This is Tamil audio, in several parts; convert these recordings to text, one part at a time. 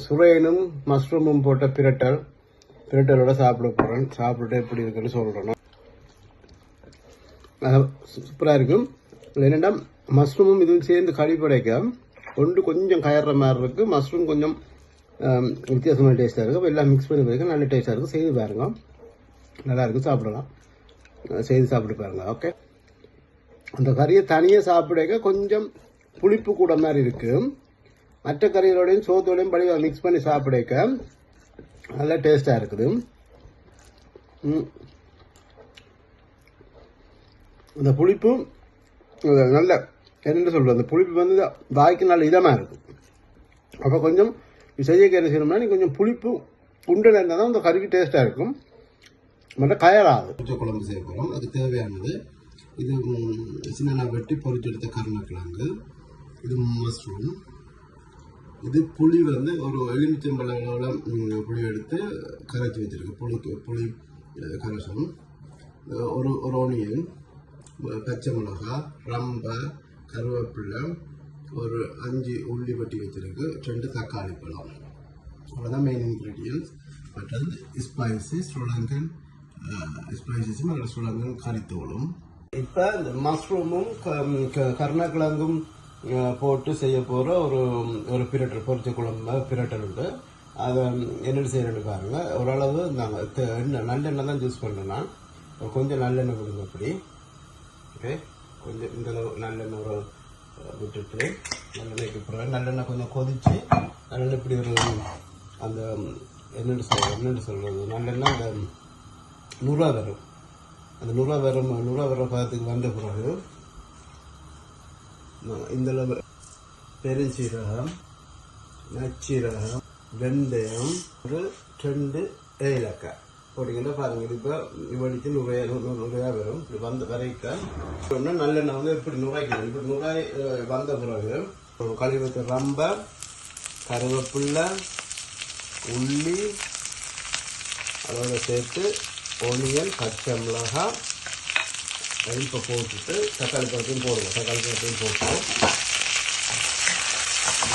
சுரையனும் மஷ்ரூமும் போட்ட பிரட்டலோட சாப்பிட போகிறேன். சாப்பிட்டு எப்படி இருக்குன்னு சொல்கிறேன். சூப்பராக இருக்கும். என்னென்னா மஷ்ரூமும் இதுவும் சேர்ந்து கடிப்படைக்க ஒன்று கொஞ்சம் கயற மாதிரி இருக்குது. மஷ்ரூம் கொஞ்சம் வித்தியாசமான டேஸ்ட்டாக இருக்கும். எல்லாம் மிக்ஸ் பண்ணி பாருங்க, நல்ல டேஸ்ட்டாக இருக்கும். செய்து பாருங்க, நல்லாயிருக்கும். சாப்பிடலாம். செய்து சாப்பிட்டு பாருங்க. ஓகே, அந்த கறியை தனியாக சாப்பிட கொஞ்சம் புளிப்பு கூட மாதிரி இருக்குது. மற்ற கறிகளோடையும் சோத்தோடையும் படி மிக்ஸ் பண்ணி சாப்பிட நல்லா டேஸ்டாக இருக்குது. அந்த புளிப்பு நல்ல என்ன சொல்கிறது, அந்த புளிப்பு வந்து வாய்க்கு நல்ல இதமாக இருக்கும். அப்போ கொஞ்சம் செய்ய கறி செய்யணும்னா நீ கொஞ்சம் புளிப்பு உண்டல் இருந்தால் தான் அந்த கறிக்கு டேஸ்ட்டாக இருக்கும். மற்ற கயராது. குழம்பு செய்ய போகிறோம். அதுக்கு தேவையானது இது சின்ன வெட்டி பொறிச்சு எடுத்த கருணக்கிழங்கு, இது மஷ்ரூம், இது புளி வந்து ஒரு எலுமிச்சம்பழங்களோட புளி எடுத்து கரைச்சி வச்சிருக்கு. புளி கரைசம், ஒரு ஆனியன், பச்சை மிளகாய், ரம்பை, கருவேப்பிலை, ஒரு 5 உள்ளி வெட்டி வச்சிருக்கு, 2 தக்காளி பழம். அவ்வளோதான் மெயின் இன்க்ரீடியன்ஸ். மற்றது ஸ்பைசஸ், ஸ்ரீலங்கன் ஸ்பைசஸும் அதில் ஸ்ரீலங்கன் கறித்தூளும். இப்போ இந்த மஷ்ரூமும் கருணக்கிழங்கும் போட்டு செய்ய போகிற ஒரு பிரட்டல், பொரிச்ச குழம்பு பிரட்டல் உண்டு. அதை என்னென்ன செய்யணும்னு பாருங்கள். ஓரளவு நாங்கள் நல்லெண்ணெய் தான் யூஸ் பண்ணுறேன்னா கொஞ்சம் நல்லெண்ணெய் கொடுங்க. அப்படி ஓகே, கொஞ்சம் இந்த நல்லெண்ணெய் ஒரு விட்டுட்டு நல்லெண்ணெய்க்கு போகிறேன். நல்லெண்ணெய் கொஞ்சம் கொதித்து நல்லெண்ணெய் இப்படி ஒரு அந்த என்னென்னு சொல்கிறது நல்லெண்ணெய் அந்த நுரா வரும். அந்த நுரா வர பதத்துக்கு வந்த பிறகு இந்த பெருஞ்சீரகம், நச்சீரகம், வெந்தயம், ஒரு 2 ஏலக்காய் போட்டிங்கன்னா பாருங்கள். இப்போ வடித்து நுரையாக வரும். இப்படி வந்த வரைக்கும் நல்லெண்ணெய் வந்து இப்படி நுரைக்கணும். இப்படி நுராய் வந்த பிறகு கழுவி ரம்பை, கருவேப்பிள்ளை, உள்ளி, அதோட சேர்த்து ஒனியன், பச்சை மிளகாய் இப்போ போட்டுட்டு தக்காளி பழத்தையும் போடுவோம். தக்காளி பழத்தையும் போட்டு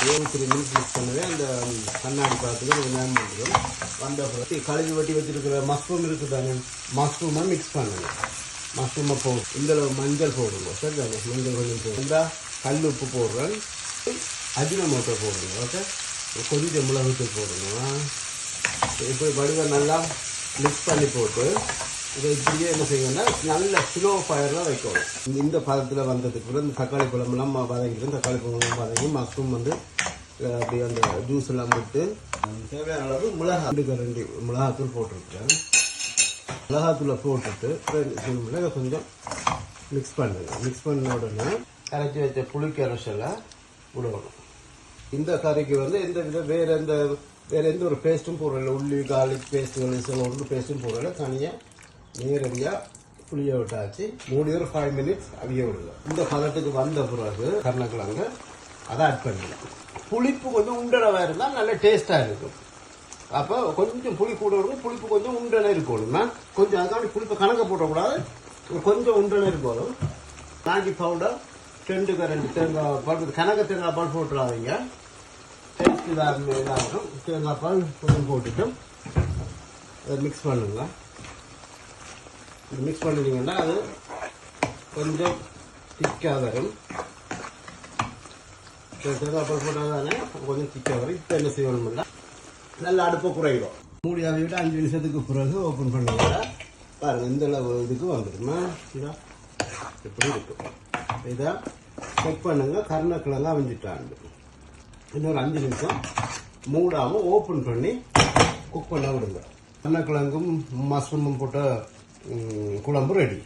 3 மினிட்ஸ் மிக்ஸ் பண்ணவே அந்த கண்ணாடி பழத்துக்கு ஒரு நேரம் வந்துடும். வந்த பிறகு கழுவி வெட்டி வச்சிருக்கிற மஷ்ரூம் இருக்குது தானே, மஷ்ரூமை மிக்ஸ் பண்ணுங்க. மஷ்ரூமை போட்டு இந்த மஞ்சள் போடுங்க. சரி தானே, மஞ்சள் கொஞ்சம் போடுங்க. கல் உப்பு போடுறேன், அஜினமோட்டோ போடுங்க. ஓகே, கொஞ்சம் மிளகுத்தூள் போடுங்க. இப்படி வடிவ நல்லா மிக்ஸ் பண்ணி போட்டு இதை இப்படியே என்ன செய்யணும்னா நல்ல ஸ்லோ ஃபயரில் வைக்கணும். இந்த பதத்தில் வந்ததுக்கு பிறகு இந்த தக்காளி பழமெல்லாம் வதங்கிடும். தக்காளி பழமெல்லாம் வதங்கி மஷ்ரூம் வந்து அப்படி அந்த ஜூஸ் எல்லாம் விட்டு தேவையான அளவு மிளகாய் மிளகாத்தூள் போட்டுருக்கேன். மிளகாத்தூளை போட்டுட்டு கொஞ்சம் மிக்ஸ் பண்ணுங்க. மிக்ஸ் பண்ண உடனே கரைச்சி வச்ச புளி கரைசலை விடணும். இந்த கறிக்கு வந்து வேற எந்த ஒரு பேஸ்ட்டும் போடுறதில்ல. உள்ளி கார்லிக் பேஸ்ட்டுகள் ஒன்று பேஸ்ட்டும் போடுறதில்ல. தனியாக நேரடியாக புளியை விட்டாச்சு. மூடி ஒரு 5 மினிட்ஸ் அவிய விடல. இந்த பதத்துக்கு வந்த பிறகு கருணக்கிழங்கு அதை ஆட் பண்ணிடலாம். புளிப்பு கொஞ்சம் உண்டனவாக இருந்தால் நல்ல டேஸ்ட்டாக இருக்கும். அப்போ கொஞ்சம் புளி கூட இருக்கும். புளிப்பு கொஞ்சம் உண்டனை இருக்கணும்னா கொஞ்சம் அதுக்காண்டி புளிப்பை கணக்க போட்டக்கூடாது. கொஞ்சம் உண்டனை இருக்கணும். மேகி பவுடர் 2 கரண்டி தேங்காய் பால், கணக்க தேங்காய் பால் போட்டுறாதீங்க. டேஸ்ட் இதாகும். தேங்காய் பால் கொஞ்சம் போட்டுட்டு அதை மிக்ஸ் பண்ணுங்க. மிக்ஸ் பண்ணிட்டீங்கன்னா அது கொஞ்சம் திக்காக வரும். தேங்காய் பால் போட்டால் தானே கொஞ்சம் திக்காக வரும். இப்போ என்ன செய்யணும்னா நல்லா அடுப்பை குறையிடும். மூடி விட்டு 5 நிமிஷத்துக்கு பிறகு ஓப்பன் பண்ணுங்க. பாருங்கள், இந்த அளவு இதுக்கு வந்துடுமா. இதா இப்படி இருக்கும். இதை செக் பண்ணுங்க. கருணக்கிழங்கு அவிஞ்சிட்டாண்டு இன்னொரு 5 நிமிஷம் மூடாமல் ஓப்பன் பண்ணி குக் பண்ண விடுங்க. கருணக்கிழங்கும் மஷ்ரூமும் போட்ட குழம்பு ரெடி.